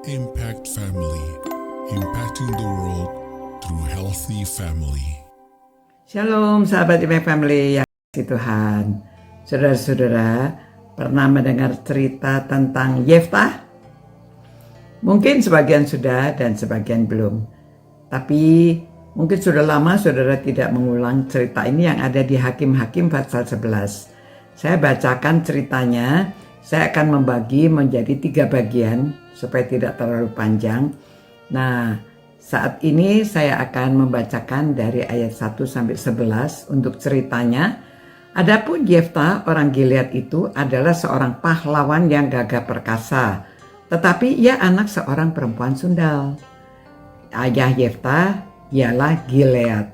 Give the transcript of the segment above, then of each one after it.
Impact Family, impacting the world through healthy family. Shalom sahabat Impact Family yang kasih Tuhan. Saudara-saudara, pernah mendengar cerita tentang Yeftah? Mungkin sebagian sudah dan sebagian belum. Tapi mungkin sudah lama saudara tidak mengulang cerita ini yang ada di Hakim-Hakim pasal 11. Saya bacakan ceritanya. Saya akan membagi menjadi 3 bagian supaya tidak terlalu panjang. Nah, saat ini saya akan membacakan dari ayat 1 sampai 11 untuk ceritanya. Adapun Yeftah orang Gilead itu adalah seorang pahlawan yang gagah perkasa, tetapi ia anak seorang perempuan sundal. Ayah Yeftah ialah Gilead.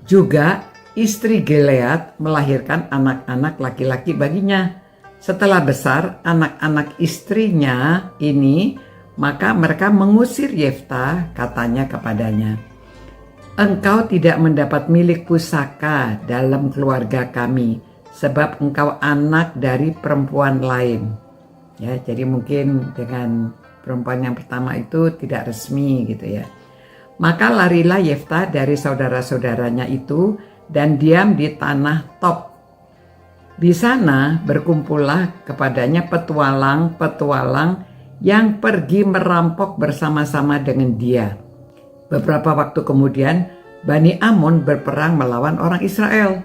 Juga istri Gilead melahirkan anak-anak laki-laki baginya. Setelah besar anak-anak istrinya ini, maka mereka mengusir Yeftah, katanya kepadanya, "Engkau tidak mendapat milik pusaka dalam keluarga kami, sebab engkau anak dari perempuan lain." Ya, jadi mungkin dengan perempuan yang pertama itu tidak resmi gitu ya. Maka larilah Yeftah dari saudara-saudaranya itu dan diam di tanah Tob. Di sana berkumpullah kepadanya petualang-petualang yang pergi merampok bersama-sama dengan dia. Beberapa waktu kemudian Bani Amon berperang melawan orang Israel.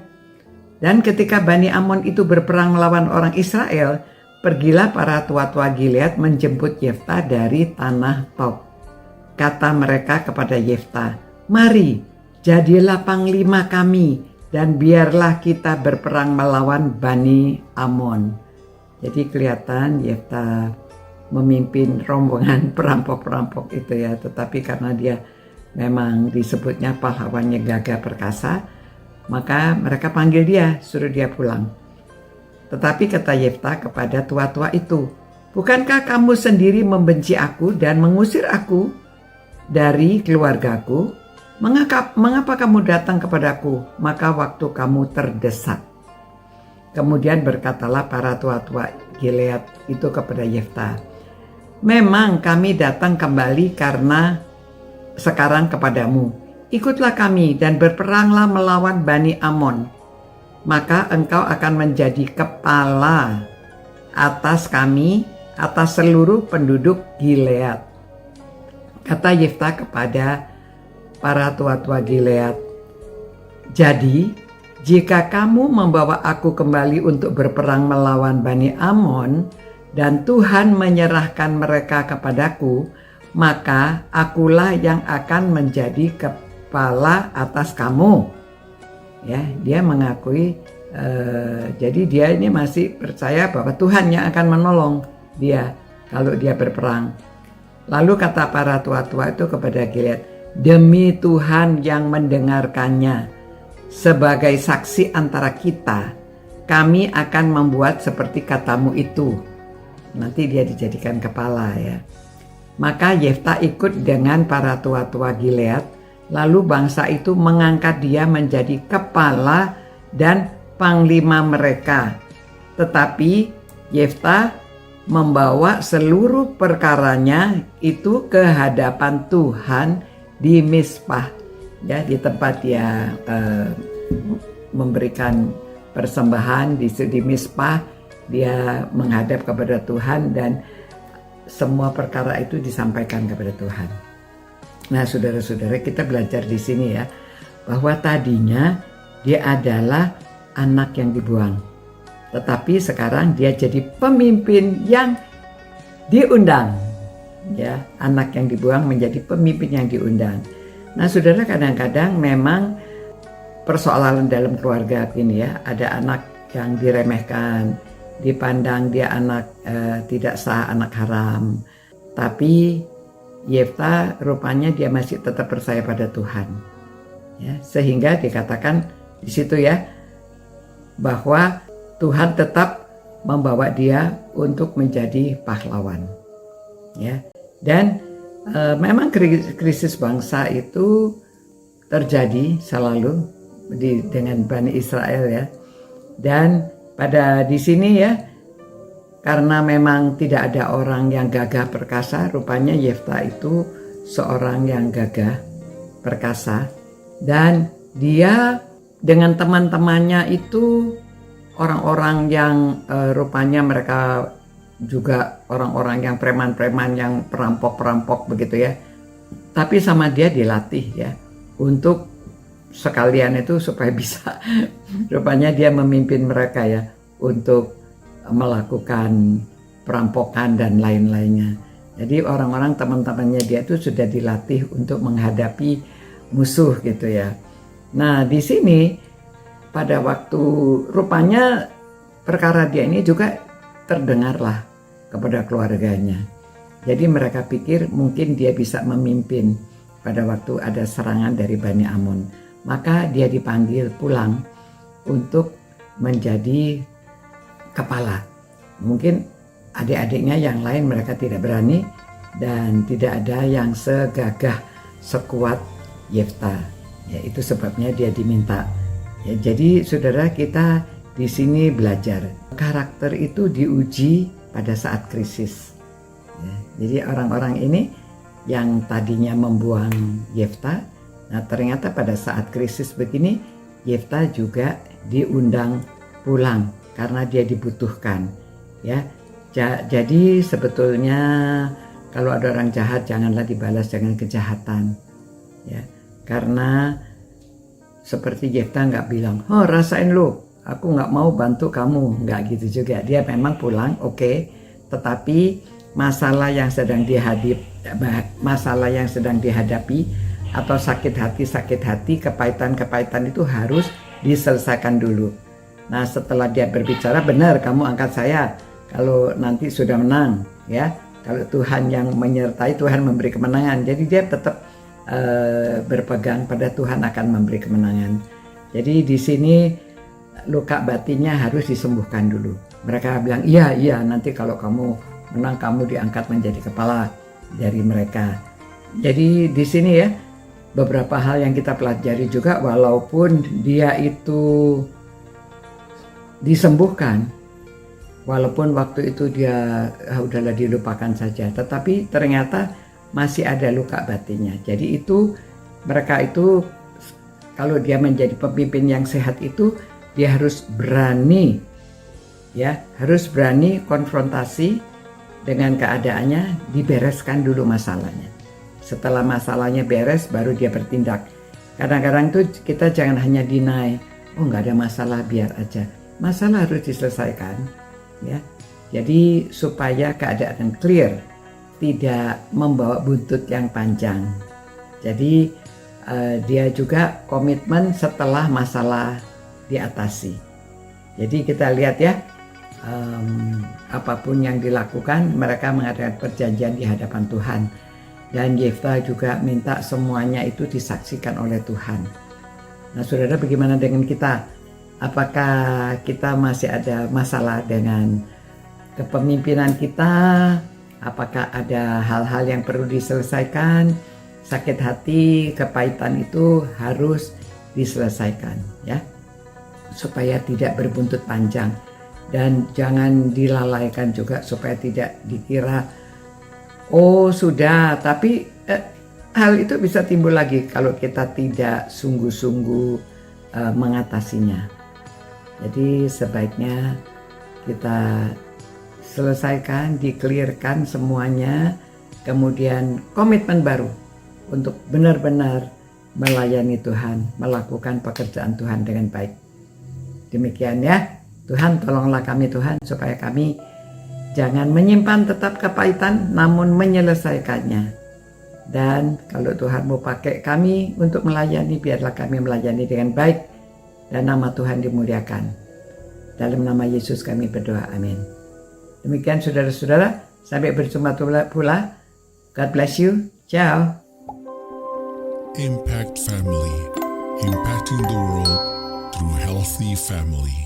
Dan ketika Bani Amon itu berperang melawan orang Israel, pergilah para tua-tua Gilead menjemput Yeftah dari tanah Tob. Kata mereka kepada Yeftah, "Mari, jadilah panglima kami, dan biarlah kita berperang melawan Bani Amon." Jadi kelihatan Yeftah memimpin rombongan perampok-perampok itu ya. Tetapi karena dia memang disebutnya pahlawannya gagah perkasa, maka mereka panggil dia, suruh dia pulang. Tetapi kata Yeftah kepada tua-tua itu, "Bukankah kamu sendiri membenci aku dan mengusir aku dari keluargaku? Mengapa kamu datang kepadaku maka waktu kamu terdesak?" Kemudian berkatalah para tua-tua Gilead itu kepada Yeftah, "Memang kami datang kembali karena sekarang kepadamu. Ikutlah kami dan berperanglah melawan Bani Amon. Maka engkau akan menjadi kepala atas kami, atas seluruh penduduk Gilead." Kata Yeftah kepada para tua-tua Gilead, "Jadi, jika kamu membawa aku kembali untuk berperang melawan Bani Amon, dan Tuhan menyerahkan mereka kepadaku, maka akulah yang akan menjadi kepala atas kamu." Ya, dia mengakui, jadi dia ini masih percaya bahwa Tuhan yang akan menolong dia kalau dia berperang. Lalu kata para tua-tua itu kepada Gilead, "Demi Tuhan yang mendengarkannya, sebagai saksi antara kita, kami akan membuat seperti katamu itu." Nanti dia dijadikan kepala ya. Maka Yeftah ikut dengan para tua-tua Gilead, lalu bangsa itu mengangkat dia menjadi kepala dan panglima mereka. Tetapi Yeftah membawa seluruh perkaranya itu ke hadapan Tuhan di Mizpah, ya, di tempat dia memberikan persembahan di Mizpah. Dia menghadap kepada Tuhan dan semua perkara itu disampaikan kepada Tuhan. Nah, saudara-saudara, kita belajar di sini ya, bahwa tadinya dia adalah anak yang dibuang, tetapi sekarang dia jadi pemimpin yang diundang. Ya, anak yang dibuang menjadi pemimpin yang diundang. Nah, saudara, kadang-kadang memang persoalan dalam keluarga ini ya, ada anak yang diremehkan, dipandang dia anak tidak sah, anak haram. Tapi Yeftah rupanya dia masih tetap percaya pada Tuhan. Ya, sehingga dikatakan di situ ya, bahwa Tuhan tetap membawa dia untuk menjadi pahlawan. Ya. Dan memang krisis bangsa itu terjadi selalu dengan Bani Israel ya. Dan pada di sini ya, karena memang tidak ada orang yang gagah perkasa, rupanya Yefta itu seorang yang gagah perkasa, dan dia dengan teman-temannya itu orang-orang yang rupanya mereka juga orang-orang yang preman-preman, yang perampok-perampok begitu ya. Tapi sama dia dilatih ya untuk sekalian itu supaya bisa rupanya dia memimpin mereka ya untuk melakukan perampokan dan lain-lainnya. Jadi orang-orang teman-temannya dia itu sudah dilatih untuk menghadapi musuh gitu ya. Nah di sini pada waktu rupanya perkara dia ini juga terdengarlah kepada keluarganya. Jadi mereka pikir mungkin dia bisa memimpin pada waktu ada serangan dari Bani Amon. Maka dia dipanggil pulang untuk menjadi kepala. Mungkin adik-adiknya yang lain mereka tidak berani dan tidak ada yang segagah sekuat Yefta. Ya, itu sebabnya dia diminta. Ya, jadi saudara, kita di sini belajar karakter itu diuji pada saat krisis. Ya, jadi orang-orang ini yang tadinya membuang Yefta, nah ternyata pada saat krisis begini Yefta juga diundang pulang karena dia dibutuhkan. Ya, jadi sebetulnya kalau ada orang jahat janganlah dibalas dengan kejahatan. Ya, karena seperti Yefta nggak bilang, oh rasain lu, aku nggak mau bantu kamu, nggak gitu juga. Dia memang pulang, oke, tetapi masalah yang sedang dihadapi atau sakit hati, kepahitan itu harus diselesaikan dulu. Nah setelah dia berbicara, benar kamu angkat saya kalau nanti sudah menang ya. Kalau Tuhan yang menyertai, Tuhan memberi kemenangan. Jadi dia tetap berpegang pada Tuhan akan memberi kemenangan. Jadi di sini luka batinnya harus disembuhkan dulu. Mereka bilang iya nanti kalau kamu menang kamu diangkat menjadi kepala dari mereka. Jadi di sini ya beberapa hal yang kita pelajari juga, walaupun dia itu disembuhkan, walaupun waktu itu dia udahlah dilupakan saja, tetapi ternyata masih ada luka batinnya. Jadi itu mereka itu kalau dia menjadi pemimpin yang sehat itu dia harus berani ya, harus berani konfrontasi dengan keadaannya, dibereskan dulu masalahnya. Setelah masalahnya beres baru dia bertindak. Kadang-kadang tuh kita jangan hanya deny, oh nggak ada masalah biar aja. Masalah harus diselesaikan ya. Jadi supaya keadaan clear, tidak membawa buntut yang panjang. Jadi dia juga komitmen setelah masalah diatasi. Jadi kita lihat ya, apapun yang dilakukan mereka mengadakan perjanjian di hadapan Tuhan. Dan Yefta juga minta semuanya itu disaksikan oleh Tuhan. Nah saudara, bagaimana dengan kita? Apakah kita masih ada masalah dengan kepemimpinan kita? Apakah ada hal-hal yang perlu diselesaikan? Sakit hati, kepahitan itu harus diselesaikan ya, supaya tidak berbuntut panjang. Dan jangan dilalaikan juga supaya tidak dikira oh sudah, tapi hal itu bisa timbul lagi kalau kita tidak sungguh-sungguh mengatasinya. Jadi sebaiknya kita selesaikan, dikelirkan semuanya, kemudian komitmen baru untuk benar-benar melayani Tuhan, melakukan pekerjaan Tuhan dengan baik. Demikian ya, Tuhan tolonglah kami Tuhan supaya kami jangan menyimpan tetap kepahitan namun menyelesaikannya. Dan kalau Tuhan mau pakai kami untuk melayani, biarlah kami melayani dengan baik dan nama Tuhan dimuliakan. Dalam nama Yesus kami berdoa, amin. Demikian saudara-saudara, sampai berjumpa pula. God bless you. Ciao. Impact Family, impacting the world through healthy family.